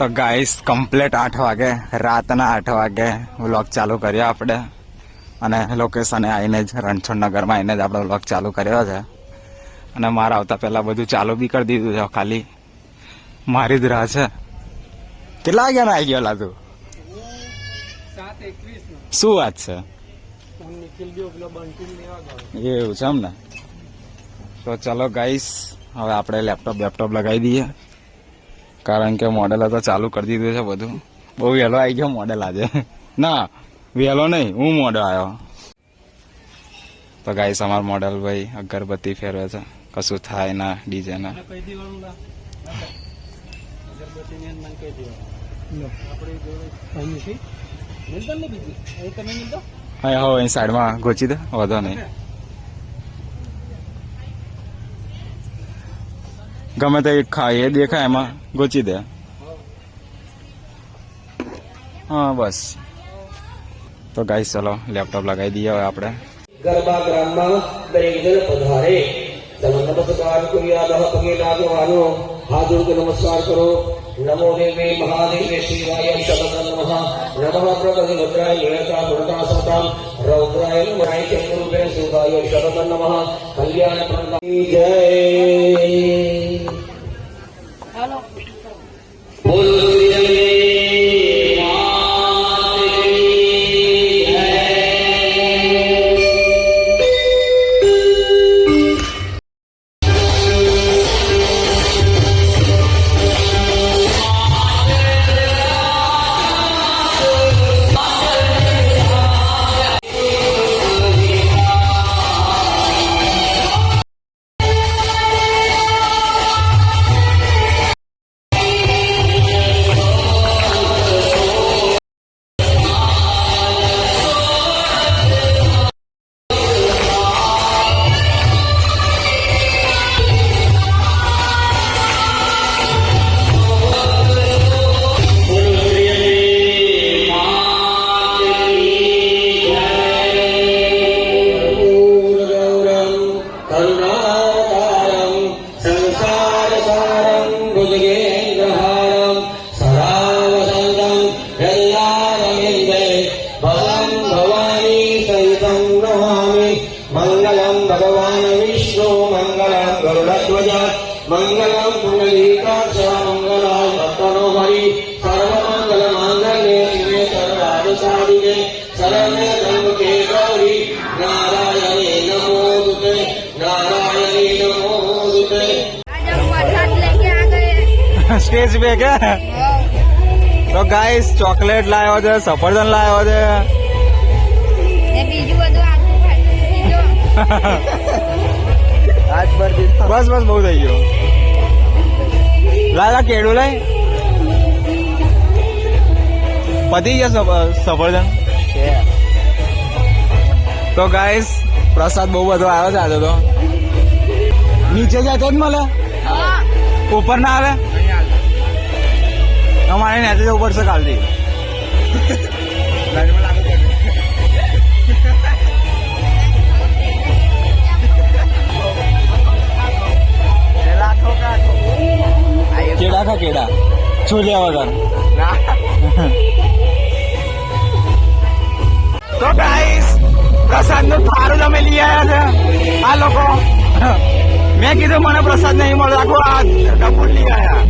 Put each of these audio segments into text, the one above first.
તો guys complete 8 વાગે, રાતના 8 વાગે વ્લોગ ચાલુ કર્યો આપણે. અને લોકેશને આવીને જ રણછોડનગરમાં આવીને જ આપણો વ્લોગ ચાલુ કર્યો છે. અને મારા આવતા પહેલાં બધું ચાલુ બી કરી દીધું છે. ખાલી મારી જ રાહ છે. કેટલા વાગ્યાનો આવી ગયો લા તું? 7:21. શું વાત છે? એવું છે એમ ને? તો ચલો ગાઈસ, હવે આપણે લેપટોપ લગાવી દઈએ, કારણ કે મોડેલ તો ચાલુ કરી દીધું છે બધું. બહુ વહેલો આવી ગયો મોડેલ આજે. ના વહેલો નહીં, હું મોડો આવ્યો. તો ગાઈસ અમારો મોડેલ ભાઈ અગરબત્તી ફેરવે છે. કશું થાય ના ડીજે ના. હા હો અહીં સાઈડમાં ગોચી દે, વધો નહીં. ગમે તે એ દેખાય એમાં ગોચી દે. હા બસ. તો ગાઈસ ચલો લેપટોપ લગાવી દઈએ હવે આપણે. ગરબા ગ્રામમાં દરેક જણ પધારે. તમે નમસ્કાર કર્યા પગે લાગવાનો હાથ જોડ નમસ્કાર કરો. નમો દેવે મહાદેવે શિવાય શબદન નમઃ. નમઃ પ્રગતિ ભદ્રાય નિરતા દુર્ગા સતામ રૌદ્રાય નમઃ ચંદ્રુપે સુધાય શબદન નમઃ. કલ્યાણ પ્રદાય જય. હાલો બોલો મંગલમ ભગવાન વિષ્ણુ મંગલમ ગરુડધ્વજ મંગલમ પુંડલીકાક્ષ મંગલાય ભક્તનો હરિ સર્વમંગલ માંગલ્યે શિવે સર્વાર્થ સાધિકે શરણ્ય ત્ર્યંબકે ગૌરી નારાયણે નમોસ્તુતે નારાયણે નમોસ્તુતે. સ્ટેજ पे क्या? તો ગાઈસ ચોકલેટ લાવ્યો છે, સફરજન લાવ્યો છે. બસ બસ બહુ થઈ ગયો. લાલા કેળું લાય. પતી ગયા સફરજન. તો ગાઈસ પ્રસાદ બહુ બધો આવ્યો છે આજે તો. નીચે જતો જ મળે, ઉપર ના આવે. અમારે નીચે જવું પડશે કાલથી. કેડા ખા કેડા છોલ્યા વગર. તો ગાઈસ પ્રસાદ નું થારું તમે લઈ આવ્યા છે આ લોકો. મેં કીધું મને પ્રસાદ નહીં મળે, આખું આ ડબ્બુ લઈ આવ્યા.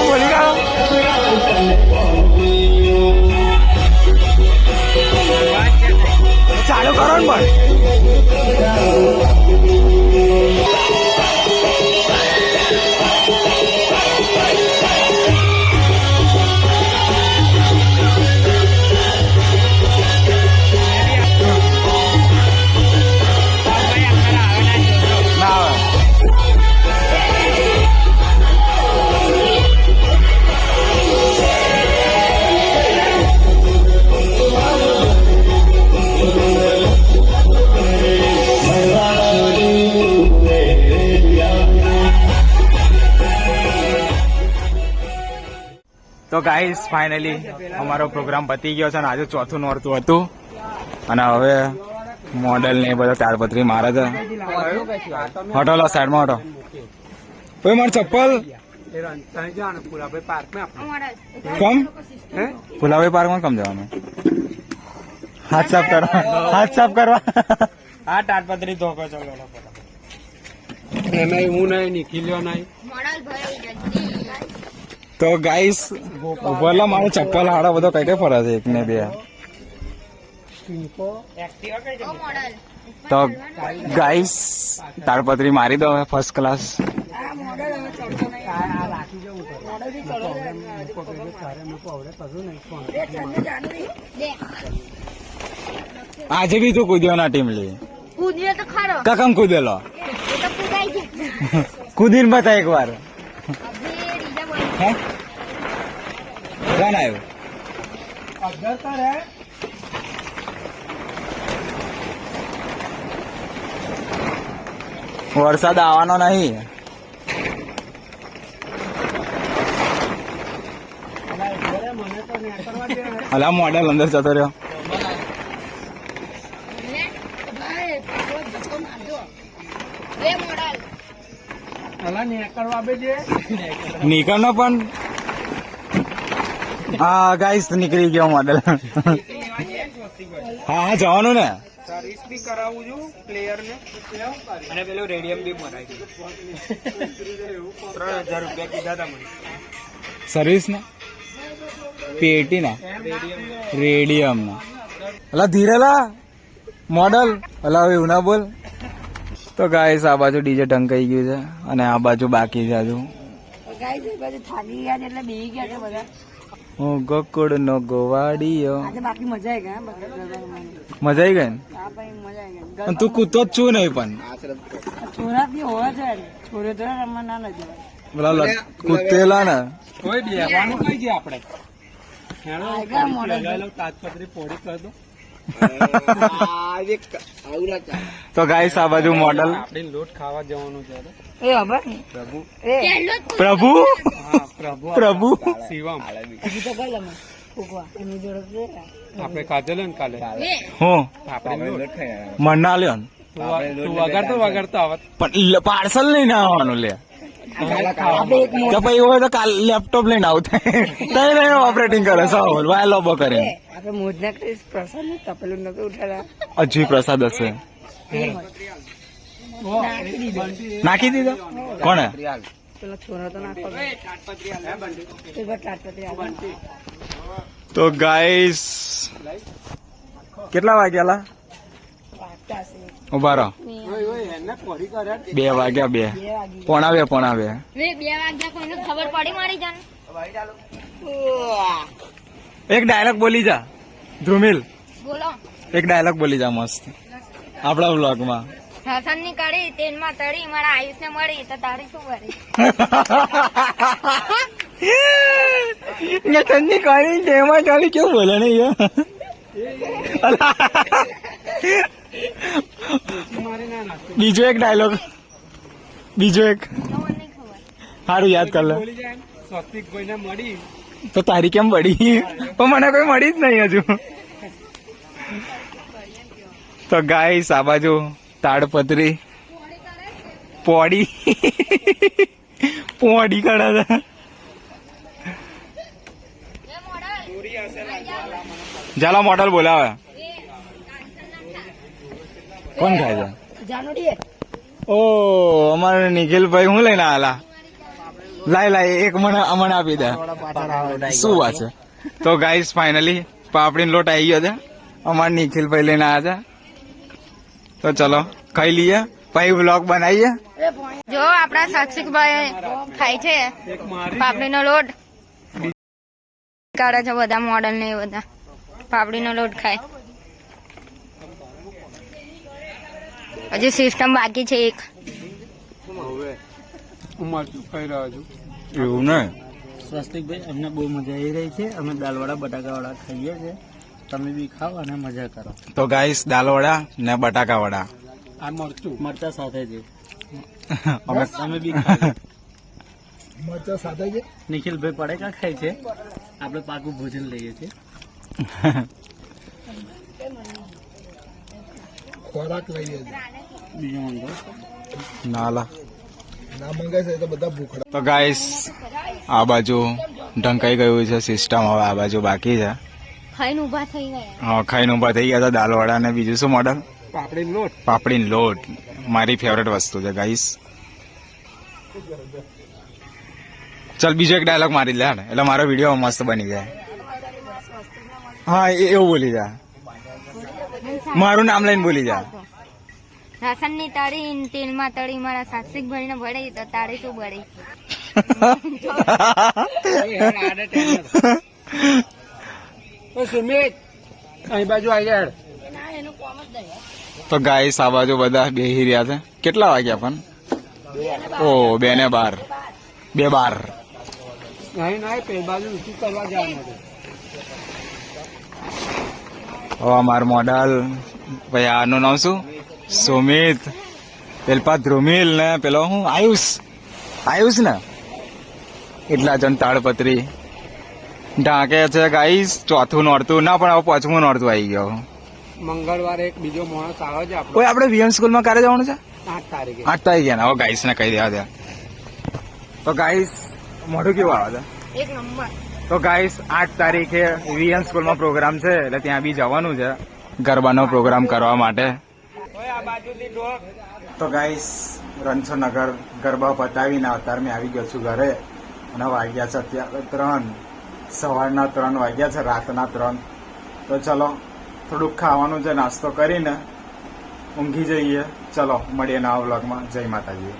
બોલી ગયો ચાલુ કરો ને પણ ના આવે. તો ગાઈસ ફાઇનલી અમારો પ્રોગ્રામ પતી ગયો છે અને આજે ચોથું નોરતું હતું અને હવે મોડેલ ને એ બધા તાડપત્રી મારે છે. હટોલો સાઈડમાં હટો. ભાઈ મારું ચપ્પલ કમ ફુલાભાઈ પાર્કમાં કમ જવાનું? હાથ સાફ કરવા, હાથ સાફ કરવા. આ તાડપત્રી ધોકો ચલો એમાં હું નહીં નીકળ્યો નહીં. તો ગાઈસ બોલો મારો ચપ્પલ હાડો બધો કઈ કઈ ફરે છે એક ને બે. તો ગાઈસ તાડપત્રી મારી દો ફર્સ્ટ ક્લાસ. આજે બી તું કૂદ્યો ના ટીમ લી કૂદ્યો તો ખરો કકમ કૂદેલો એ તો કૂદાઈ ગયું. કૂદીને બતા એક વાર. હે કોણ આવ્યું? વરસાદ આવવાનો નહીં. અલા મોડેલ અંદર જતો રહ્યો. બે મોડલ નીકળ નો પણ હા ગાઈસ નીકળી ગયો મોડેલ. હા હા જવાનું ને. સર્વિસ બી કરાવું છું પ્લેયર ને અને પેલું રેડિયમ બી મરાય 3000 રૂપિયા કીધા હતા મને. સર્વિસ ના પેટી ના રેડિયમ ના. અલા ધીરેલા મોડલ. અલા હવે એવું ના બોલ. તો ગાઈસ આ બાજુ ડીજે ઢંકાઈ ગયું છે અને આ બાજુ બાકી છે હજુ. ગાઈસ એ બધું થાકી ગયા છે એટલે બેહી ગયા છે બધા. હું ગોકુળ નો ગોવાડીયો. આજે બાકી મજા આવી ગયા બધા મજા આવી ગઈ ને? હા ભાઈ મજા આવી ગઈ. પણ તું કૂદતો જ છું નહીં પણ છોરા બી હોવા છે છોરે તો રમવા ના લઈ જવાય. પેલા કૂદેલા ને કોઈ બેવાનું કઈ છે આપણે આગળ મોડલ તાજપત્રી પોડી કર દો. તો ગાઈસ આ બાજુ મોડલ. આપણે લોટ ખાવા જવાનું છે એ ખબર ને પ્રભુ. એ પ્રભુ હા પ્રભુ પ્રભુ શિવમ બીજું તો કઈ લમે ફૂકવા એની જોડે છે. આપણે ખાધેલો ને કાલે હું આપણે લોટ મના લ્યો ને. તું વગાડતો આવત પણ પાર્સલ લઈને આવવાનું લે. આપણે એક તો પછી હોય તો કાલ લેપટોપ લઈને આવતા તઈ ઓપરેટિંગ કરે સાવલ વાય લોબો કરે. આપણે મોજના કરીશ પ્રસાદ ને તપેલું નતું ઉઠાડા હજી પ્રસાદ હશે. નાખી દીધો કોને? પેલા છોરા તો નાખો તો ગાઈસ કેટલા વાગ્યા ઉભા રહો. 2 વાગ્યા 2 પોણા 2 પોણા 2. 2 વાગ્યા કોઈને ખબર પડી મારી જાન. એક ડાયલોગ બોલી જા ધ્રુમિલ. બોલો એક ડાયલોગ બોલી જા મસ્ત આપણા વ્લોગમાં. સાસન ની કડી તેલમાં તળી મારા આયુષ ને મળી તો તારી શું કરી? ઠંડી કરી તેમાં ચાલી કેવું બોલે ને બીજો એક ડાયલોગ બીજો એક તમને નહીં ખબર. સારું યાદ કર લે. સ્વસ્તિકભાઈ ને મળી તો તારી કેમ પડી? પણ મને કોઈ મળી જ નહીં હજુ. તો ગાઈસ આ બાજુ તાડપત્રી પોડી પોડી કાઢે છે. ચાલો મોડલ બોલાવે. કોણ ખાય છે? ઓ અમારે નિખિલભાઈ હું લઈને આલા. લાય એક મને આપી દે. શું વાત છે? તો ગાઈસ ફાઇનલી પાપડીનો લોટ આવી ગયો છે. અમારે નિખિલભાઈ લઈને આવ્યા છે. તો ચલો ખાઈ લઈએ પછી વ્લોગ બનાવીએ. જો આપણા સાક્ષિકભાઈ ખાય છે પાપડીનો લોટ કાઢે છે બધા મોડલ ને એ બધા પાપડીનો લોટ ખાય. હજી સિસ્ટમ બાકી છે એક. એવું ને સ્વસ્તિકભાઈ અમને બહુ મજા આવી રહી છે. અમે દાલવાળા બટાકાવાળા ખાઈએ છીએ. તમે બી ખાઓ અને મજા કરો. તો ગાઈસ દાલવડા ને બટાકા વડા આ મરચા સાથે છે. અમે તમે બી ખાઓ. મરચા સાથે છે. નિખિલભાઈ પડેકા ખાય છે. આપણે પાકું ભોજન લઈએ છીએ. ખોરાક લઈએ છીએ. બીજું મંગો નાલા ના મંગાય છે તો બધા ભૂખડા. તો ગાઈસ આ બાજુ ઢંકાઈ ગયું છે સિસ્ટમ. હવે આ બાજુ બાકી છે. ખાઈને ઉભા થઈ ગયા. હા ખાઈને ઉભા થઈ ગયા હતા દાલવડા ને બીજું શું મોડલ? પાપડીનો લોટ. પાપડીનો લોટ મારી ફેવરેટ વસ્તુ છે ગાઈસ. ચાલ બીજો એક ડાયલોગ મારી લે એટલે મારો વિડીયો મસ્ત બની જાય. હા એવું બોલી જા. મારું નામ લઈને બોલી જા. રાશન ની તાળી તેલમાં તળી મારા સાક્ષિકભાઈ ને ભળી તો તાળી શું બળી. સુમિત અહીં બાજુ આવી જાય. તો ગાઈસ આ બાજુ બધા બેહી રહ્યા છે. કેટલા વાગ્યા પણ? ઓ 2:12. 2:12. નહીં ના પે બાજુ ઊંચું કરવા જવાનું છે. હવે અમાર મોડલ ભાઈ આનું નામ શું? સુમિત. પેલપા ધ્રુમિલ ને પેલો હું આયુષ ને એટલા જણ તાડપત્રી ઢાંકે છે ગાઈસ. ચોથું નોરતું ના પણ હવે 5મું નોરતું આવી ગયો. મંગળવારે એક બીજો માણસ આવે છે આપણો. કોઈ આપણે વીએમ સ્કૂલમાં ક્યારે જવાનું છે? 8 તારીખે. 8 તારીખે ને. હવે ગાઈસ ને કહી દેવા દે. તો ગાઈસ મોઢું કેવું આવે છે? એક નંબર. તો ગાઈસ 8 તારીખે વીએમ સ્કૂલમાં પ્રોગ્રામ છે એટલે ત્યાં બી જવાનું છે ગરબાનો પ્રોગ્રામ કરવા માટે. તો ગાઈસ રણછોડનગર ગરબા પતાવીને અત્યારે મેં આવી ગયો છું ઘરે અને વાગ્યા છે અત્યારે 3. સવારના 3 વાગ્યા છે, રાતના 3. તો ચલો થોડુંક ખાવાનું છે, નાસ્તો કરીને ઊંઘી જઈએ. ચલો મળીએ નવા વ્લોગમાં. જય માતાજી.